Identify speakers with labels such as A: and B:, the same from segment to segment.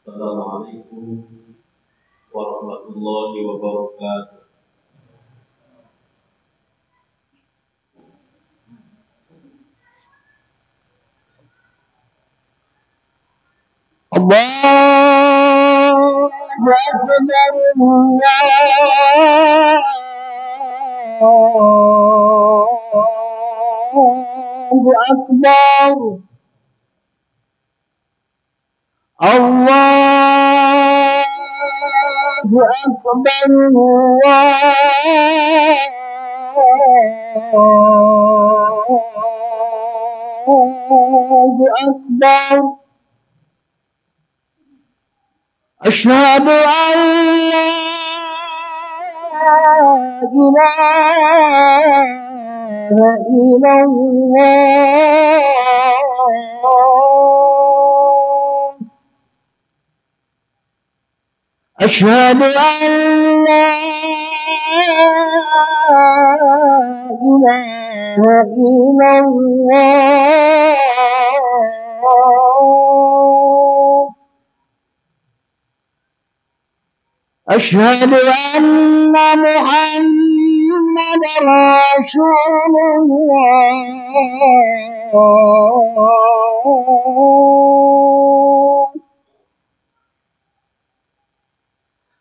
A: Assalamualaikum warahmatullahi wabarakatuh.
B: Allahu Akbar, Allahu Akbar, Allahu Akbar, Allahu Akbar. أشهد أن لا إله إلا الله أشهد أن لا إله إلا الله أشهد أن محمد رسول الله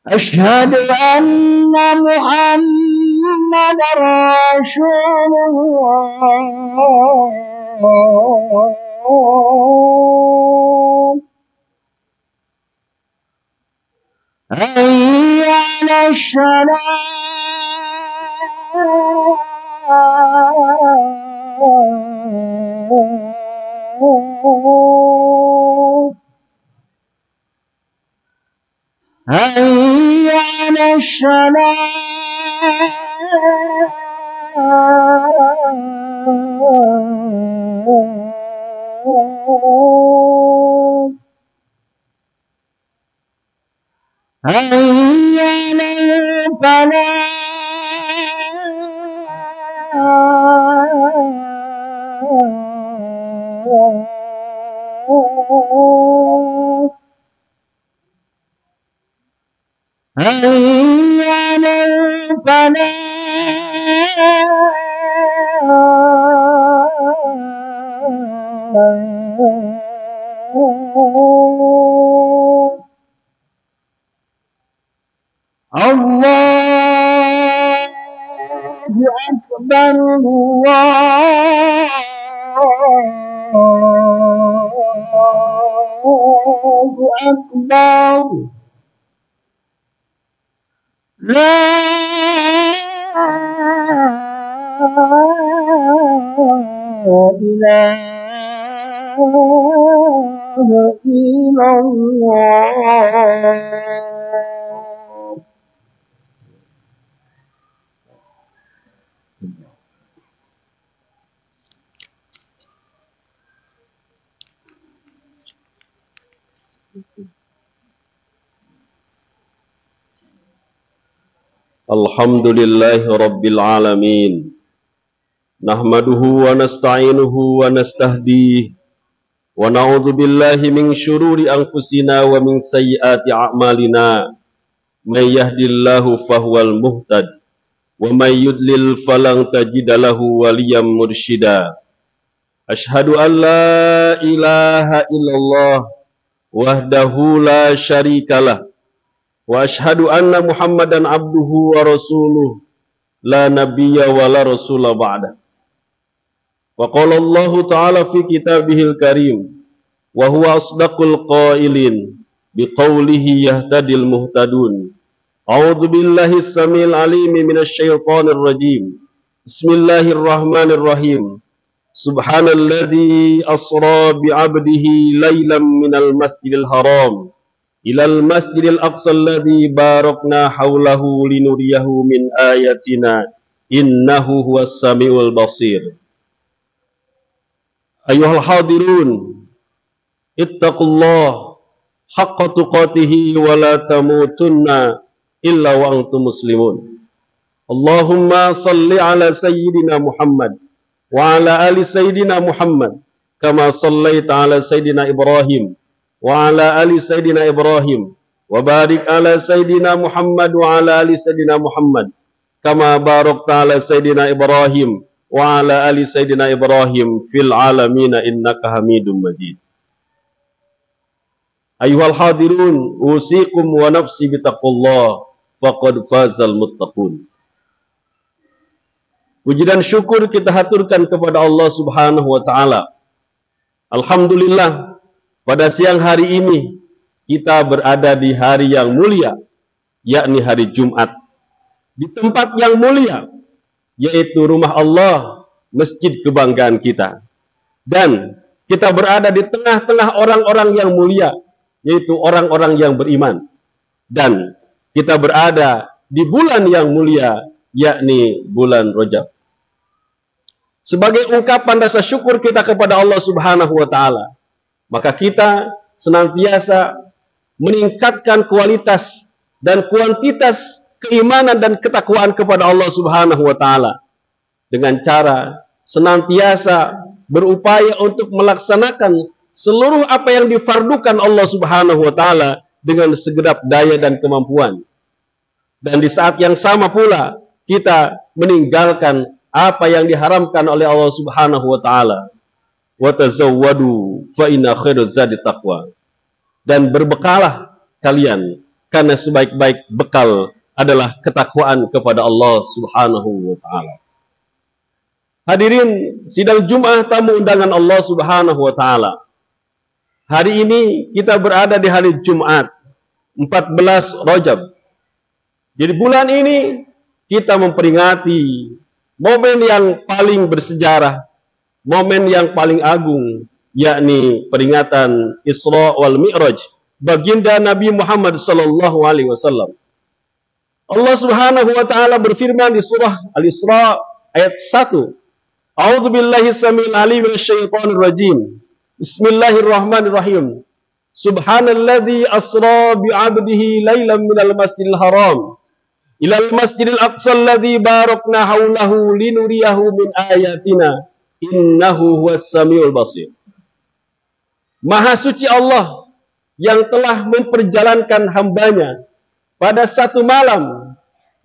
B: أشهد أن محمد رسول الله حي على الصلاة حي على الصلاة حي على الفلاح حي على الفلاح الله أكبر الله أكبر لا إله إلا الله
A: Alhamdulillahi Rabbil Alamin. Nahmaduhu wa nasta'inuhu wa nastahdihi wa na'udhu billahi min syururi anfusina wa min sayyiati a'malina. May yahdillahu fahuwal muhtad wa may yudlil falang tajida lahu waliyam mursyida. Ashhadu an la ilaha illallah wahdahu la syarikalah wa ashhadu anna Muhammadan abduhu wa rasuluh la nabiyya wa la rasula ba'da. Wa qala Allah ta'ala fi kitabihil karim wa huwa asdaqul qailin biqaulihi yahtadil muhtadun. A'udzu billahi samil alim minasy syaithanir rajim. Bismillahirrahmanirrahim. Subhanalladzi asra bi 'abdihi lailan minal masjidil haram ilal masjidil aqsa alladzi barakna haulahu linuriyahu min ayatina innahu huwas samiul basir. Ayyuhal hadirun ittaqullah haqqa tuqatihi wa la tamutunna illa wa antum muslimun. Allahumma salli ala sayyidina Muhammad wa ala ali sayyidina Muhammad kama sallaita ala sayyidina Ibrahim wa ala ali Sayyidina Ibrahim wa barik ala Sayyidina Muhammad wa ala ali Sayyidina Muhammad kama barakta ala Sayyidina Ibrahim wa ala ali Sayyidina Ibrahim fil alamin innaka Hamidum Majid. Ayuhal hadirun, usikum wa nafsi bitaqullah faqad fazal muttaqun. Puji dan syukur kita haturkan kepada Allah Subhanahu wa taala. Alhamdulillah, pada siang hari ini kita berada di hari yang mulia, yakni hari Jumat. Di tempat yang mulia, yaitu rumah Allah, masjid kebanggaan kita. Dan kita berada di tengah-tengah orang-orang yang mulia, yaitu orang-orang yang beriman. Dan kita berada di bulan yang mulia, yakni bulan Rajab. Sebagai ungkapan rasa syukur kita kepada Allah Subhanahu wa taala, maka kita senantiasa meningkatkan kualitas dan kuantitas keimanan dan ketakwaan kepada Allah Subhanahu wa taala dengan cara senantiasa berupaya untuk melaksanakan seluruh apa yang difardukan Allah Subhanahu wa taala dengan segenap daya dan kemampuan. Dan di saat yang sama pula kita meninggalkan apa yang diharamkan oleh Allah Subhanahu wa taala. Wa tazawwadu fa inna khairaz zadi taqwa. Dan berbekalah kalian karena sebaik-baik bekal adalah ketakwaan kepada Allah Subhanahu wa taala. Hadirin sidang Jumat tamu undangan Allah Subhanahu wa taala. Hari ini kita berada di hari Jumat 14 Rajab. Jadi bulan ini kita memperingati momen yang paling bersejarah, momen yang paling agung, yakni peringatan Isra wal Mi'raj baginda Nabi Muhammad sallallahu alaihi wasallam. Allah Subhanahu wa taala berfirman di surah Al-Isra ayat 1. A'udzu billahi samil alim minasyaitonir rajim. Bismillahirrahmanirrahim. Subhanalladzi asra bi 'abdihi lailan minal masjidil haram ilal masjidil aqsa alladzi barakna haulahu linuriyahu min ayatina innahu huwas samiul basir. Maha suci Allah yang telah memperjalankan hambanya pada satu malam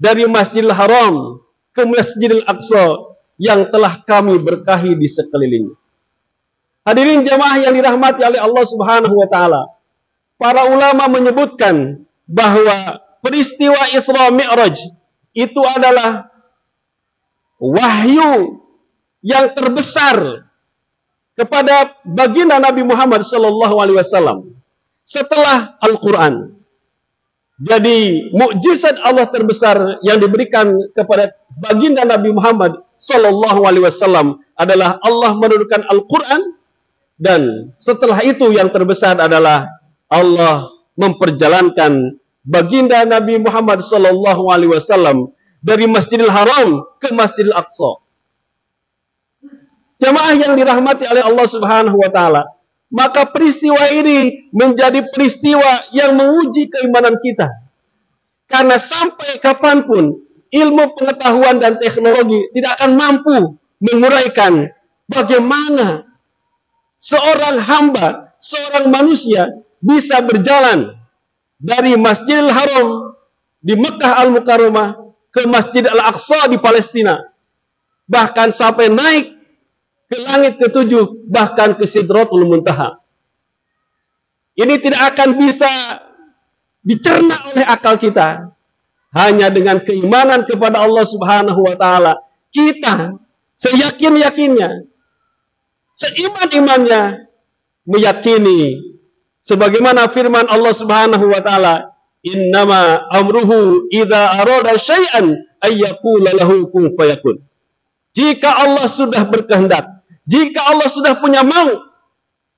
A: dari Masjidil Haram ke Masjidil Aqsa yang telah kami berkahi di sekelilingnya. Hadirin jamaah yang dirahmati oleh Allah Subhanahu wa taala. Para ulama menyebutkan bahwa peristiwa Isra Mi'raj itu adalah wahyu yang terbesar kepada baginda Nabi Muhammad sallallahu alaihi wasallam setelah Al-Qur'an. Jadi mukjizat Allah terbesar yang diberikan kepada baginda Nabi Muhammad sallallahu alaihi wasallam adalah Allah menurunkan Al-Qur'an, dan setelah itu yang terbesar adalah Allah memperjalankan baginda Nabi Muhammad sallallahu alaihi wasallam dari Masjidil Haram ke Masjidil Aqsa. Jamaah yang dirahmati oleh Allah Subhanahu wa taala, maka peristiwa ini menjadi peristiwa yang menguji keimanan kita. Karena sampai kapanpun ilmu pengetahuan dan teknologi tidak akan mampu menguraikan bagaimana seorang hamba, seorang manusia bisa berjalan dari Masjidil Haram di Mekah Al-Mukarramah ke Masjid Al-Aqsa di Palestina. Bahkan sampai naik ke langit ketujuh, bahkan ke Sidratul Muntaha. Ini tidak akan bisa dicerna oleh akal kita. Hanya dengan keimanan kepada Allah Subhanahu wa taala, kita seyakin-yakinnya, seiman-imannya meyakini sebagaimana firman Allah Subhanahu wa taala, innama amruhu idza arada syai'an ayyaqula lahu kun fayakun. Jika Allah sudah berkehendak, jika Allah sudah punya mau,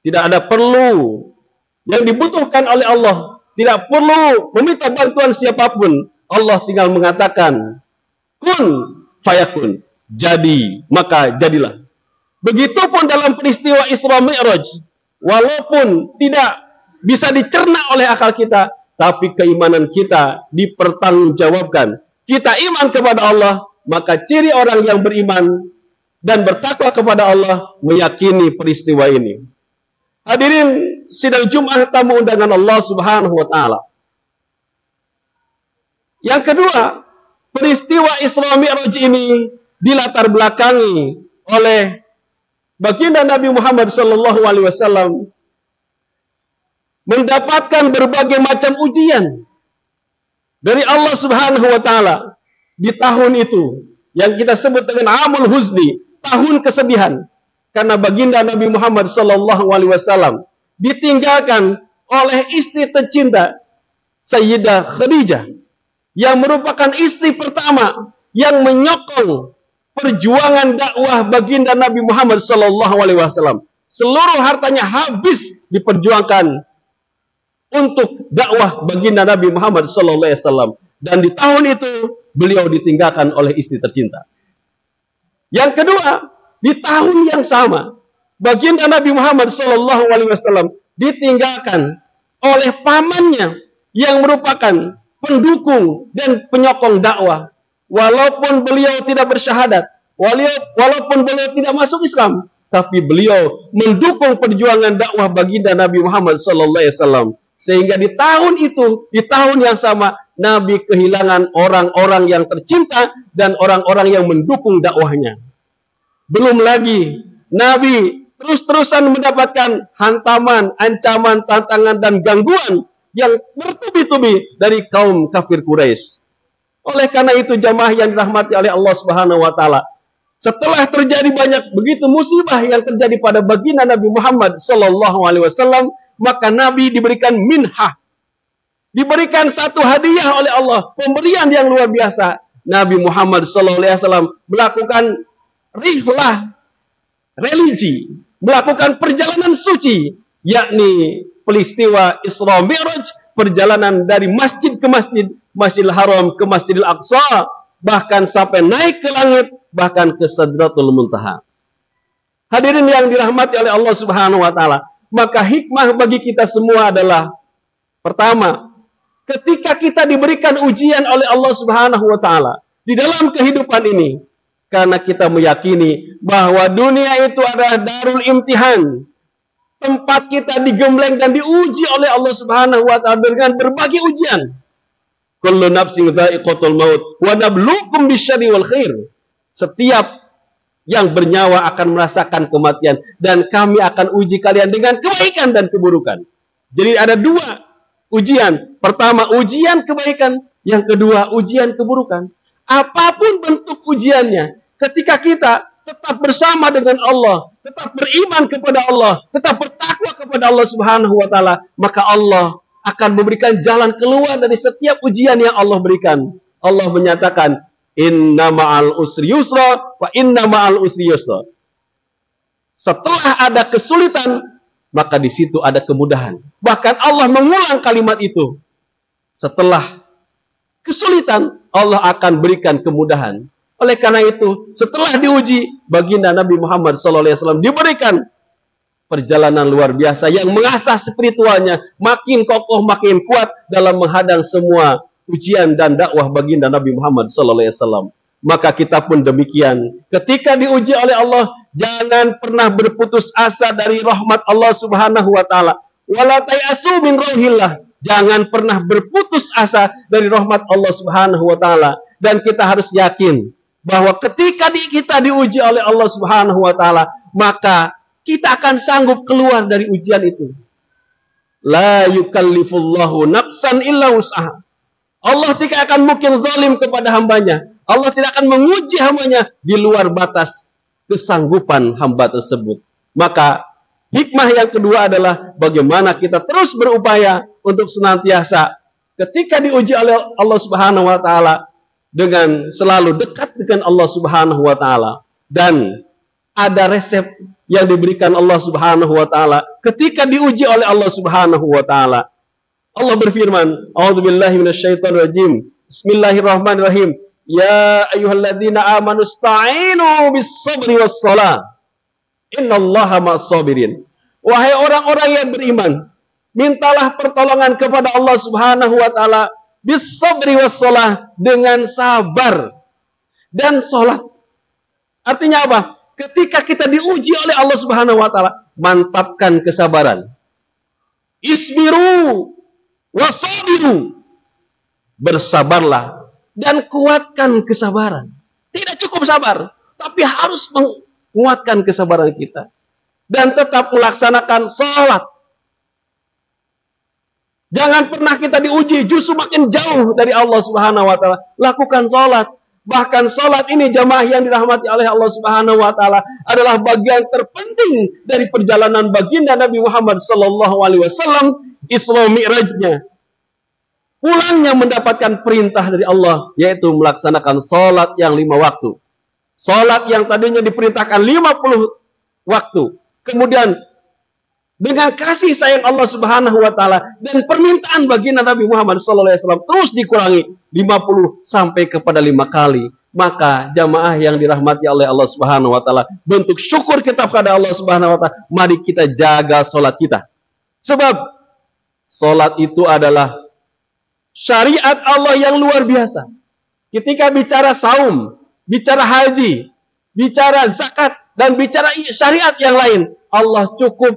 A: tidak ada perlu yang dibutuhkan oleh Allah, tidak perlu meminta bantuan siapapun. Allah tinggal mengatakan kun fayakun, jadi maka jadilah. Begitupun dalam peristiwa Isra Mi'raj, walaupun tidak bisa dicerna oleh akal kita, tapi keimanan kita dipertanggungjawabkan. Kita iman kepada Allah, maka ciri orang yang beriman dan bertakwa kepada Allah meyakini peristiwa ini. Hadirin sidang Jumat tamu undangan Allah Subhanahu wa taala. Yang kedua, peristiwa Isra Mi'raj ini dilatar belakangi oleh baginda Nabi Muhammad sallallahu alaihi wasallam mendapatkan berbagai macam ujian dari Allah Subhanahu wa taala di tahun itu yang kita sebut dengan Amul Huzni, tahun kesedihan, karena baginda Nabi Muhammad sallallahu alaihi wasallam ditinggalkan oleh istri tercinta Sayyidah Khadijah yang merupakan istri pertama yang menyokong perjuangan dakwah baginda Nabi Muhammad sallallahu alaihi wasallam. Seluruh hartanya habis diperjuangkan untuk dakwah baginda Nabi Muhammad sallallahu alaihi wasallam, dan di tahun itu beliau ditinggalkan oleh istri tercinta. Yang kedua, di tahun yang sama baginda Nabi Muhammad sallallahu alaihi wasallam ditinggalkan oleh pamannya yang merupakan pendukung dan penyokong dakwah. Walaupun beliau tidak bersyahadat, walaupun beliau tidak masuk Islam, tapi beliau mendukung perjuangan dakwah baginda Nabi Muhammad sallallahu alaihi wasallam. Sehingga di tahun itu, di tahun yang sama, Nabi kehilangan orang-orang yang tercinta dan orang-orang yang mendukung dakwahnya. Belum lagi, Nabi terus-terusan mendapatkan hantaman, ancaman, tantangan, dan gangguan yang bertubi-tubi dari kaum kafir Quraisy. Oleh karena itu, jamaah yang dirahmati oleh Allah Subhanahu wa taala, setelah terjadi banyak begitu musibah yang terjadi pada baginda Nabi Muhammad sallallahu alaihi wasallam, maka Nabi diberikan minhah, diberikan satu hadiah oleh Allah, pemberian yang luar biasa. Nabi Muhammad sallallahu alaihi wasallam melakukan rihlah religi, melakukan perjalanan suci, yakni peristiwa Isra Mi'raj, perjalanan dari masjid ke masjid, Masjidil Haram ke Masjidil Aqsa, bahkan sampai naik ke langit, bahkan ke Sidratul Muntaha. Hadirin yang dirahmati oleh Allah Subhanahu wa taala, maka hikmah bagi kita semua adalah, pertama, ketika kita diberikan ujian oleh Allah Subhanahu wa taala di dalam kehidupan ini, karena kita meyakini bahwa dunia itu adalah darul imtihan, tempat kita digembleng dan diuji oleh Allah Subhanahu wa taala dengan berbagai ujian. Kullu nafsin dha'iqatul maut wa nabluukum bisyarri wal khair. Setiap yang bernyawa akan merasakan kematian, dan kami akan uji kalian dengan kebaikan dan keburukan. Jadi ada dua ujian. Pertama, ujian kebaikan. Yang kedua, ujian keburukan. Apapun bentuk ujiannya, ketika kita tetap bersama dengan Allah, tetap beriman kepada Allah, tetap bertakwa kepada Allah Subhanahu wa taala, maka Allah akan memberikan jalan keluar dari setiap ujian yang Allah berikan. Allah menyatakan, inna ma'al usri yusra, fa inna ma'al usri yusra. Setelah ada kesulitan, maka di situ ada kemudahan. Bahkan Allah mengulang kalimat itu. Setelah kesulitan, Allah akan berikan kemudahan. Oleh karena itu, setelah diuji, baginda Nabi Muhammad SAW diberikan perjalanan luar biasa yang mengasah spiritualnya, makin kokoh, makin kuat dalam menghadang semua ujian dan dakwah baginda Nabi Muhammad SAW. Maka kita pun demikian. Ketika diuji oleh Allah, jangan pernah berputus asa dari rahmat Allah Subhanahu wa taala. Wala tayasu min rauhillah. Jangan pernah berputus asa dari rahmat Allah Subhanahu wa taala. Dan kita harus yakin bahwa ketika kita diuji oleh Allah Subhanahu wa taala, maka kita akan sanggup keluar dari ujian itu. La yukallifullahu nafsan illa wus'aha. Allah tidak akan mungkin zalim kepada hambanya. Allah tidak akan menguji hambanya di luar batas kesanggupan hamba tersebut. Maka hikmah yang kedua adalah bagaimana kita terus berupaya untuk senantiasa ketika diuji oleh Allah Subhanahu wa taala dengan selalu dekat dengan Allah Subhanahu wa taala. Dan ada resep yang diberikan Allah Subhanahu wa taala ketika diuji oleh Allah Subhanahu wa taala. Allah berfirman, A'udzubillahi minasyaitonir rajim. Bismillahirrahmanirrahim. Ya ayyuhalladzina amanu ista'inu bis-sabri was-shalah. Innallaha ma'as-sabirin. Wahai orang-orang yang beriman, mintalah pertolongan kepada Allah Subhanahu wa taala bis-sabri was-shalah, dengan sabar dan salat. Artinya apa? Ketika kita diuji oleh Allah Subhanahu wa taala, mantapkan kesabaran. Isbiru wasabiru. Bersabarlah dan kuatkan kesabaran. Tidak cukup sabar, tapi harus menguatkan kesabaran kita. Dan tetap melaksanakan sholat. Jangan pernah kita diuji, justru makin jauh dari Allah Subhanahu wa Ta'ala. Lakukan sholat. Bahkan sholat ini jamaah yang dirahmati oleh Allah Subhanahu wa Ta'ala adalah bagian terpenting dari perjalanan baginda Nabi Muhammad sallallahu alaihi wasallam, Isra Mi'rajnya. Pulangnya mendapatkan perintah dari Allah, yaitu melaksanakan sholat yang 5 waktu. Sholat yang tadinya diperintahkan 50 waktu. Kemudian dengan kasih sayang Allah Subhanahu wa Ta'ala dan permintaan baginda Nabi Muhammad sallallahu alaihi wasallam terus dikurangi 50 sampai kepada 5 kali. Maka jamaah yang dirahmati oleh Allah Subhanahu wa Ta'ala, bentuk syukur kita kepada Allah Subhanahu wa Ta'ala, mari kita jaga salat kita. Sebab salat itu adalah syariat Allah yang luar biasa. Ketika bicara saum, bicara haji, bicara zakat dan bicara syariat yang lain, Allah cukup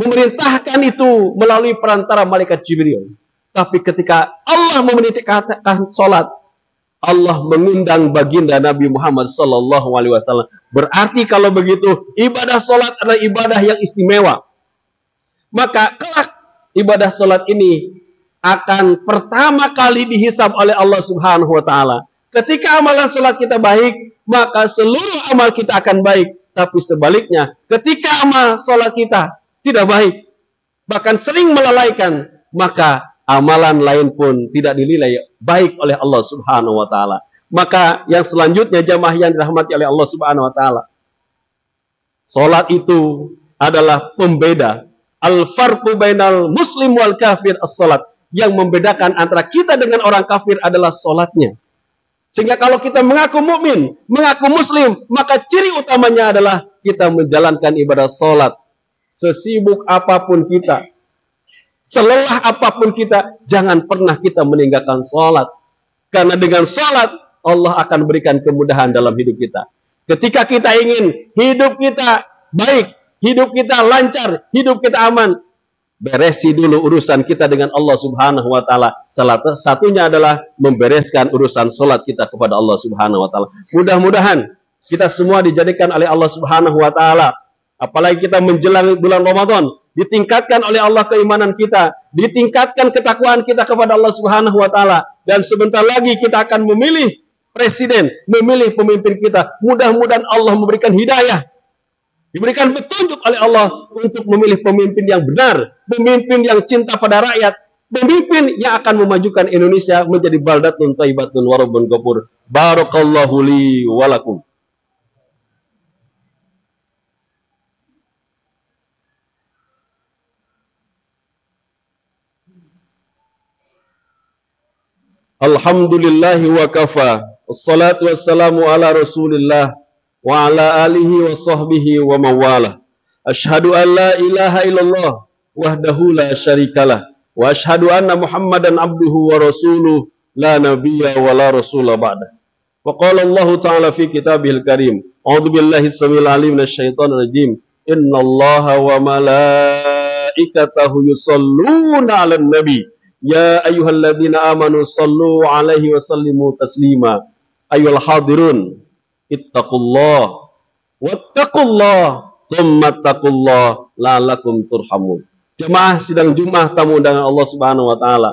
A: memerintahkan itu melalui perantara malaikat Jibril. Tapi ketika Allah memerintahkan sholat, Allah mengundang baginda Nabi Muhammad sallallahu alaihi wasallam. Berarti kalau begitu, ibadah sholat adalah ibadah yang istimewa. Maka kelak ibadah sholat ini akan pertama kali dihisab oleh Allah Subhanahu wa Ta'ala. Ketika amalan sholat kita baik, maka seluruh amal kita akan baik. Tapi sebaliknya, ketika amal sholat kita tidak baik, bahkan sering melalaikan, maka amalan lain pun tidak dinilai baik oleh Allah Subhanahu wa Ta'ala. Maka yang selanjutnya jamaah yang dirahmati oleh Allah Subhanahu wa Ta'ala, salat itu adalah pembeda, al-farqu bainal muslim wal kafir as-salat. Yang membedakan antara kita dengan orang kafir adalah salatnya. Sehingga kalau kita mengaku mukmin, mengaku muslim, maka ciri utamanya adalah kita menjalankan ibadah salat. Sesibuk apapun kita, selelah apapun kita, jangan pernah kita meninggalkan sholat. Karena dengan sholat, Allah akan berikan kemudahan dalam hidup kita. Ketika kita ingin hidup kita baik, hidup kita lancar, hidup kita aman, beresi dulu urusan kita dengan Allah Subhanahu wa Ta'ala. Salah satunya adalah membereskan urusan sholat kita kepada Allah Subhanahu wa Ta'ala. Mudah-mudahan kita semua dijadikan oleh Allah Subhanahu wa Ta'ala, apalagi kita menjelang bulan Ramadan, ditingkatkan oleh Allah keimanan kita, ditingkatkan ketakwaan kita kepada Allah Subhanahu wa Ta'ala, dan sebentar lagi kita akan memilih presiden, memilih pemimpin kita. Mudah-mudahan Allah memberikan hidayah, diberikan petunjuk oleh Allah untuk memilih pemimpin yang benar, pemimpin yang cinta pada rakyat, pemimpin yang akan memajukan Indonesia menjadi baldatun thayyibatun wa rabbun ghafur. Barakallahu li wa lakum. Alhamdulillahi wa kafa. Wassalatu wassalamu ala Rasulillah wa ala alihi wa sahbihi wa mawalah. Ashhadu an la ilaha illallah wahdahu la syarikalah wa ashhadu anna Muhammadan abduhu wa rasuluh la nabiyya wa la rasula ba'da. Wa qala Allah ta'ala fi kitabihil karim, a'udzu billahi samil alim minasyaitonir rajim. Innallaha wa malaikatahu yusholluna 'alan nabi. Ya ayyuhalladzina amanu sallu alaihi wa sallimu taslima. Ayyuhal hadirun, ittaqullah wattaqullah tsumma taqullah la'allakum turhamun. Jemaah sidang Jumat tamu undangan Allah Subhanahu wa Ta'ala,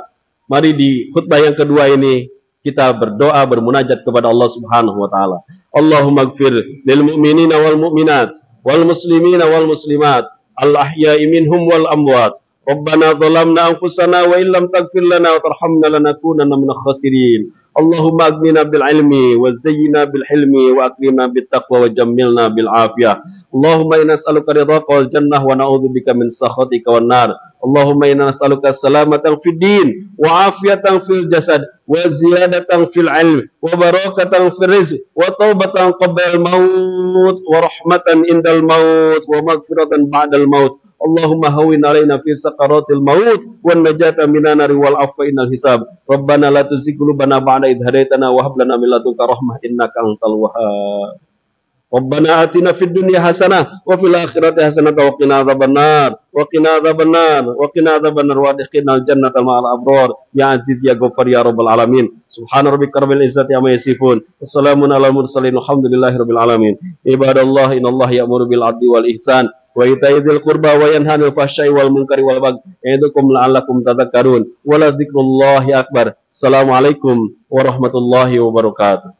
A: mari di khutbah yang kedua ini kita berdoa bermunajat kepada Allah Subhanahu wa Ta'ala. Allahumma ighfir lil mu'minina wal mu'minat wal muslimina wal muslimat al ahya'i minhum wal amwat. Rabbana zalamna anfusana wa illam taghfir lana wa tarhamna lanakunanna minal khasirin. Allahumma aghnina bil ilmi wa zayyina bil hilmi wa akrimna bit taqwa wa jammilna bil afiyah. Allahumma inna nas'aluka ridhaka wal jannah wa na'udzubika min sakhatika wan nar. Allahumma inna nas'aluka salamatan fid din wa afiyatan fil jasad wa ziyadatan fil ilm wa barakatan fil rizq wa taubatan qabla al maut wa rahmatan indal maut wa maghfiratan ba'dal maut. Allahumma hawwin alaina fi sakaratil maut wan najata minan nar wal afwa innal hisab. Rabbana la tuzigh qulubana ba'da idh hadaitana wa hab lana min ladunka rahmah innaka antal wahhab. Rabbana atina fid dunya hasanah wa fil akhirati hasanah wa qina adzabannar wa qina adzabannar wa qina adzabannar wa adkhilnal jannata ma'al abrar ya aziz ya ghaffar ya rabbal alamin. Subhana rabbika rabbil izzati amma yasifun. Wassalamun alal mursalin walhamdulillahi rabbil alamin. Ibadallah innallaha ya'muru bil 'adli wal ihsan wa ita'i dzil qurba wa yanha 'anil fahsya'i wal munkari wal baghi ya'idukum la'allakum tadhakkarun. Wa la dzikrullahi akbar. Assalamualaikum warahmatullahi wabarakatuh.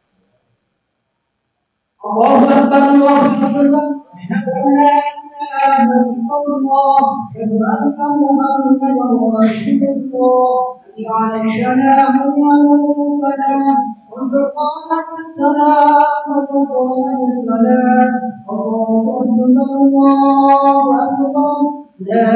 B: الله أكبر الله أكبر أشهد أن لا إله إلا الله أشهد أن محمدا رسول الله حي على الصلاة حي على الفلاح قد قامت الصلاة قد قامت الصلاة الله أكبر الله أكبر لا